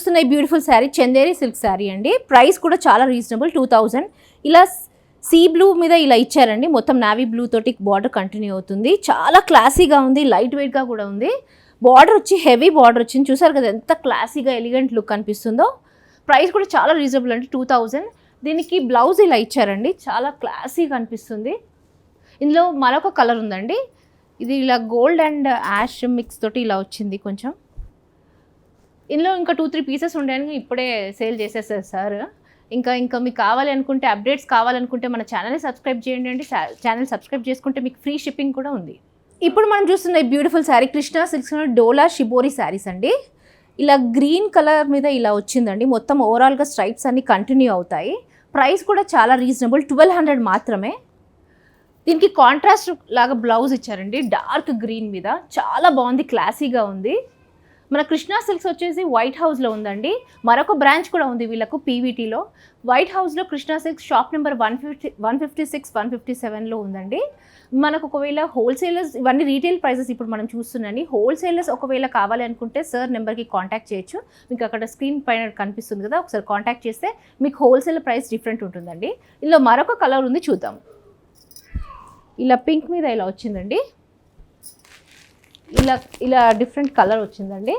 చూస్తున్న ఈ beautiful sari Chanderi silk sari అండి. ప్రైస్ కూడా చాలా రీజనబుల్ 2000. ఇలా సీ బ్లూ మీద ఇలా ఇచ్చారండి. మొత్తం నావీ బ్లూ తోటి బార్డర్ కంటిన్యూ అవుతుంది. చాలా క్లాసీగా ఉంది, లైట్ వెయిట్గా కూడా ఉంది. బార్డర్ వచ్చి హెవీ బార్డర్ వచ్చింది. చూసారు కదా ఎంత క్లాసీగా ఎలిగెంట్ లుక్ కనిపిస్తుందో. ప్రైస్ కూడా చాలా రీజనబుల్ అండి 2000. దీనికి బ్లౌజ్ ఇలా ఇచ్చారండి, చాలా క్లాసీగా అనిపిస్తుంది. ఇందులో మరొక కలర్ ఉందండి, ఇది ఇలా గోల్డ్ అండ్ యాష్ మిక్స్ తోటి ఇలా వచ్చింది కొంచెం. ఇందులో ఇంకా 2-3 పీసెస్ ఉండేవి, ఇప్పుడే సేల్ చేసేసారు సార్. ఇంకా మీకు కావాలి అనుకుంటే, అప్డేట్స్ కావాలనుకుంటే మన ఛానల్ని సబ్స్క్రైబ్ చేయండి అండి. ఛానల్ సబ్స్క్రైబ్ చేసుకుంటే మీకు ఫ్రీ షిప్పింగ్ కూడా ఉంది. ఇప్పుడు మనం చూస్తున్న ఈ బ్యూటిఫుల్ శారీ కృష్ణా సిల్క్స్ డోలా షిబోరి శారీస్ అండి. ఇలా గ్రీన్ కలర్ మీద ఇలా వచ్చిందండి. మొత్తం ఓవరాల్గా స్ట్రైప్స్ అన్నీ కంటిన్యూ అవుతాయి. ప్రైస్ కూడా చాలా రీజనబుల్ 1200 మాత్రమే. దీనికి కాంట్రాస్ట్ లాగా బ్లౌజ్ ఇచ్చారండి, డార్క్ గ్రీన్ మీద. చాలా బాగుంది, క్లాసీగా ఉంది. మన కృష్ణా సిల్క్స్ వచ్చేసి వైట్ హౌస్లో ఉందండి. మరొక బ్రాంచ్ కూడా ఉంది వీళ్ళకు పీవీటీలో. వైట్ హౌస్లో కృష్ణా సిల్క్స్ షాప్ నెంబర్ 156, 157లో ఉందండి. మనకు ఒకవేళ హోల్సేలర్స్, ఇవన్నీ రీటైల్ ప్రైసెస్ ఇప్పుడు మనం చూస్తున్నాండి. హోల్సేలర్స్ ఒకవేళ కావాలి అనుకుంటే సార్ నెంబర్కి కాంటాక్ట్ చేయొచ్చు. మీకు అక్కడ స్క్రీన్ పైన కనిపిస్తుంది కదా, ఒకసారి కాంటాక్ట్ చేస్తే మీకు హోల్సేల్ ప్రైస్ డిఫరెంట్ ఉంటుందండి. ఇందులో మరొక కలర్ ఉంది, చూద్దాం. ఇలా పింక్ మీద ఇలా వచ్చిందండి. ఇలా డిఫరెంట్ కలర్ వచ్చిందండి.